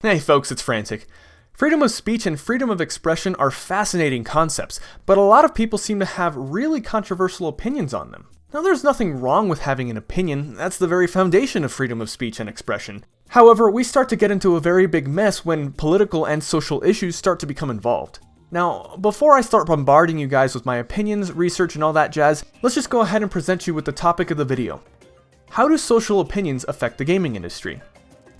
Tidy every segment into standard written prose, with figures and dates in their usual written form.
Hey folks, it's Frantic. Freedom of speech and freedom of expression are fascinating concepts, but a lot of people seem to have really controversial opinions on them. Now, there's nothing wrong with having an opinion. That's the very foundation of freedom of speech and expression. However, we start to get into a very big mess when political and social issues start to become involved. Now, before I start bombarding you guys with my opinions, research, and all that jazz, let's just go ahead and present you with the topic of the video. How do social opinions affect the gaming industry?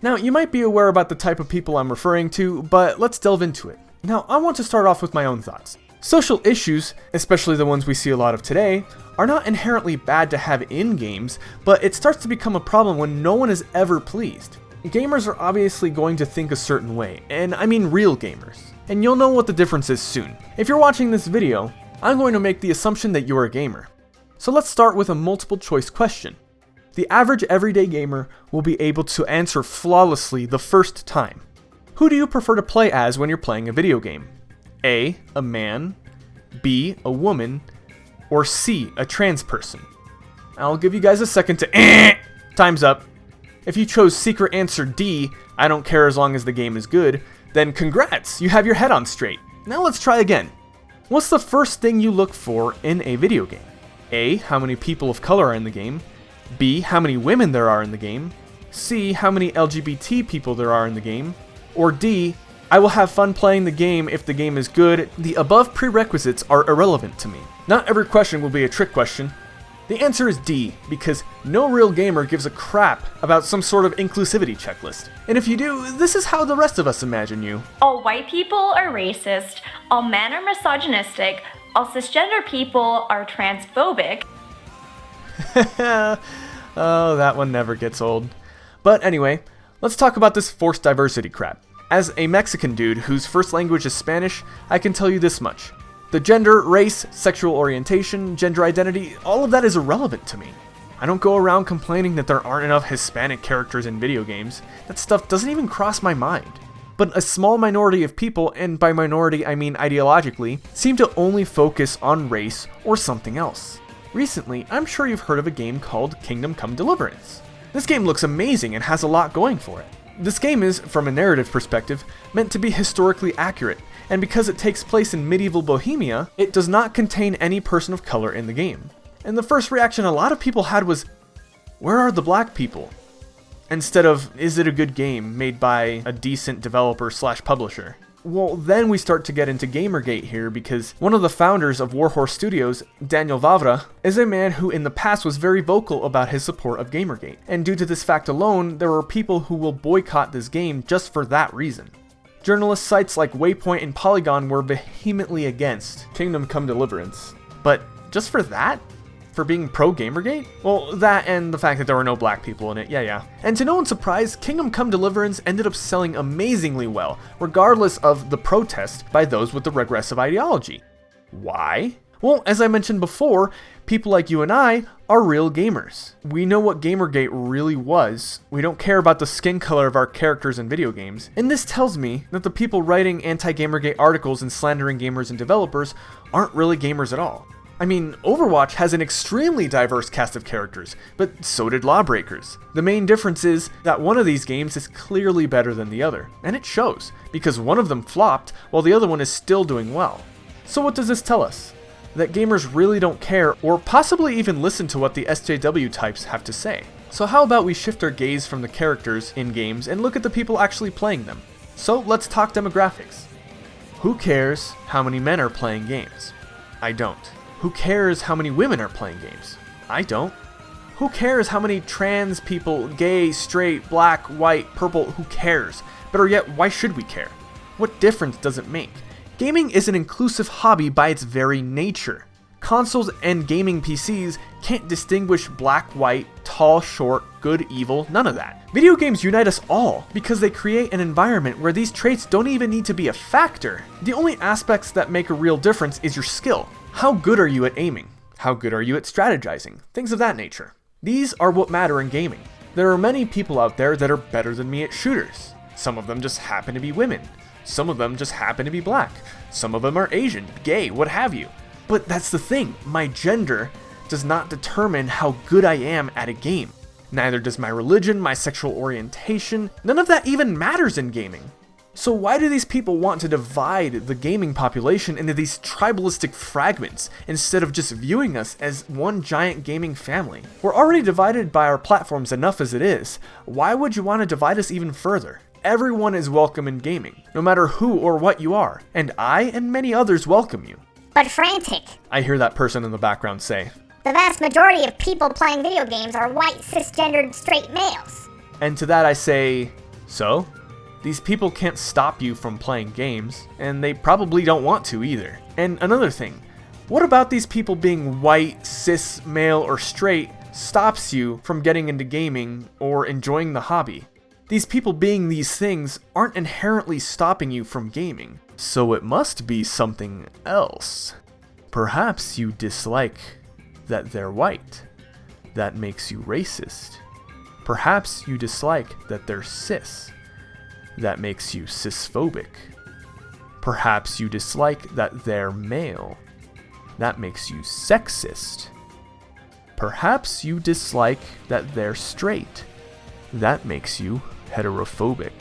Now, you might be aware about the type of people I'm referring to, but let's delve into it. Now, I want to start off with my own thoughts. Social issues, especially the ones we see a lot of today, are not inherently bad to have in games, but it starts to become a problem when no one is ever pleased. Gamers are obviously going to think a certain way, and I mean real gamers. And you'll know what the difference is soon. If you're watching this video, I'm going to make the assumption that you're a gamer. So let's start with a multiple choice question. The average everyday gamer will be able to answer flawlessly the first time. Who do you prefer to play as when you're playing a video game? A man, B, a woman, or C, a trans person? I'll give you guys a second to time's up. If you chose secret answer D, I don't care as long as the game is good, then congrats, you have your head on straight. Now let's try again. What's the first thing you look for in a video game? A, how many people of color are in the game? B, how many women there are in the game? C, how many LGBT people there are in the game? Or D, I will have fun playing the game if the game is good. The above prerequisites are irrelevant to me. Not every question will be a trick question. The answer is D, because no real gamer gives a crap about some sort of inclusivity checklist. And if you do, this is how the rest of us imagine you. All white people are racist, all men are misogynistic, all cisgender people are transphobic. Oh, that one never gets old. But anyway, let's talk about this forced diversity crap. As a Mexican dude whose first language is Spanish, I can tell you this much. The gender, race, sexual orientation, gender identity, all of that is irrelevant to me. I don't go around complaining that there aren't enough Hispanic characters in video games. That stuff doesn't even cross my mind. But a small minority of people, and by minority I mean ideologically, seem to only focus on race or something else. Recently, I'm sure you've heard of a game called Kingdom Come Deliverance. This game looks amazing and has a lot going for it. This game is, from a narrative perspective, meant to be historically accurate, and because it takes place in medieval Bohemia, it does not contain any person of color in the game. And the first reaction a lot of people had was, where are the black people? Instead of, is it a good game made by a decent developer / publisher? Well, then we start to get into Gamergate here because one of the founders of Warhorse Studios, Daniel Vavra, is a man who in the past was very vocal about his support of Gamergate. And due to this fact alone, there are people who will boycott this game just for that reason. Journalist sites like Waypoint and Polygon were vehemently against Kingdom Come Deliverance. But just for that? For being pro-Gamergate? Well, that and the fact that there were no black people in it, yeah. And to no one's surprise, Kingdom Come Deliverance ended up selling amazingly well, regardless of the protest by those with the regressive ideology. Why? Well, as I mentioned before, people like you and I are real gamers. We know what Gamergate really was. We don't care about the skin color of our characters in video games. And this tells me that the people writing anti-Gamergate articles and slandering gamers and developers aren't really gamers at all. I mean, Overwatch has an extremely diverse cast of characters, but so did Lawbreakers. The main difference is that one of these games is clearly better than the other, and it shows, because one of them flopped while the other one is still doing well. So what does this tell us? That gamers really don't care, or possibly even listen to what the SJW types have to say. So how about we shift our gaze from the characters in games and look at the people actually playing them? So let's talk demographics. Who cares how many men are playing games? I don't. Who cares how many women are playing games? I don't. Who cares how many trans people, gay, straight, black, white, purple, who cares? Better yet, why should we care? What difference does it make? Gaming is an inclusive hobby by its very nature. Consoles and gaming PCs can't distinguish black, white, tall, short, good, evil, none of that. Video games unite us all because they create an environment where these traits don't even need to be a factor. The only aspects that make a real difference is your skill. How good are you at aiming? How good are you at strategizing? Things of that nature. These are what matter in gaming. There are many people out there that are better than me at shooters. Some of them just happen to be women. Some of them just happen to be black. Some of them are Asian, gay, what have you. But that's the thing, my gender does not determine how good I am at a game. Neither does my religion, my sexual orientation. None of that even matters in gaming. So why do these people want to divide the gaming population into these tribalistic fragments instead of just viewing us as one giant gaming family? We're already divided by our platforms enough as it is. Why would you want to divide us even further? Everyone is welcome in gaming, no matter who or what you are, and I and many others welcome you. But Frantic, I hear that person in the background say. The vast majority of people playing video games are white, cisgendered, straight males. And to that I say, so? These people can't stop you from playing games, and they probably don't want to either. And another thing, what about these people being white, cis, male, or straight stops you from getting into gaming or enjoying the hobby? These people being these things aren't inherently stopping you from gaming, so it must be something else. Perhaps you dislike that they're white. That makes you racist. Perhaps you dislike that they're cis. That makes you cisphobic. Perhaps you dislike that they're male. That makes you sexist. Perhaps you dislike that they're straight. That makes you heterophobic.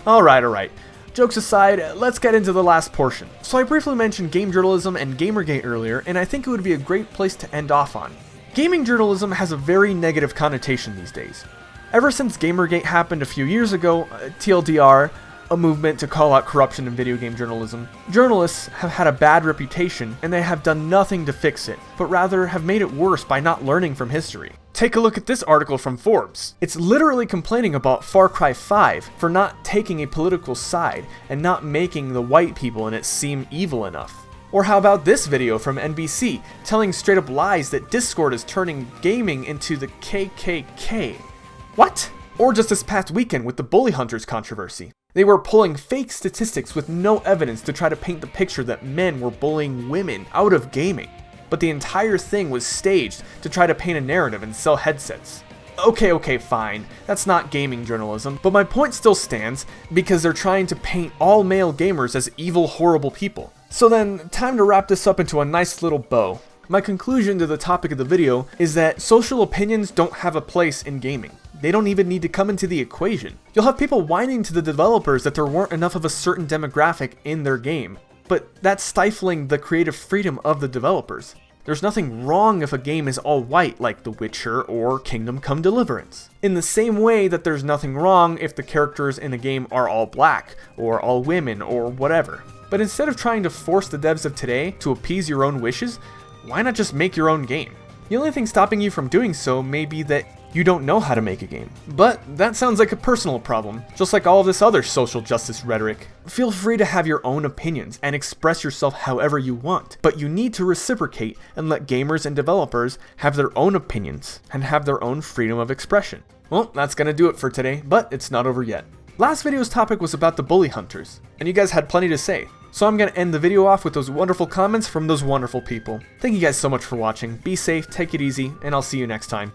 Alright. Jokes aside, let's get into the last portion. So I briefly mentioned game journalism and Gamergate earlier, and I think it would be a great place to end off on. Gaming journalism has a very negative connotation these days. Ever since Gamergate happened a few years ago, TLDR, a movement to call out corruption in video game journalism, journalists have had a bad reputation and they have done nothing to fix it, but rather have made it worse by not learning from history. Take a look at this article from Forbes. It's literally complaining about Far Cry 5 for not taking a political side and not making the white people in it seem evil enough. Or how about this video from NBC, telling straight up lies that Discord is turning gaming into the KKK. What? Or just this past weekend with the Bully Hunters controversy. They were pulling fake statistics with no evidence to try to paint the picture that men were bullying women out of gaming. But the entire thing was staged to try to paint a narrative and sell headsets. Okay, fine. That's not gaming journalism, but my point still stands because they're trying to paint all male gamers as evil, horrible people. So then, time to wrap this up into a nice little bow. My conclusion to the topic of the video is that social opinions don't have a place in gaming. They don't even need to come into the equation. You'll have people whining to the developers that there weren't enough of a certain demographic in their game, but that's stifling the creative freedom of the developers. There's nothing wrong if a game is all white like The Witcher or Kingdom Come Deliverance. In the same way that there's nothing wrong if the characters in a game are all black, or all women, or whatever. But instead of trying to force the devs of today to appease your own wishes, why not just make your own game? The only thing stopping you from doing so may be that you don't know how to make a game. But that sounds like a personal problem, just like all of this other social justice rhetoric. Feel free to have your own opinions and express yourself however you want, but you need to reciprocate and let gamers and developers have their own opinions and have their own freedom of expression. Well, that's gonna do it for today, but it's not over yet. Last video's topic was about the Bully Hunters, and you guys had plenty to say. So I'm gonna end the video off with those wonderful comments from those wonderful people. Thank you guys so much for watching. Be safe, take it easy, and I'll see you next time.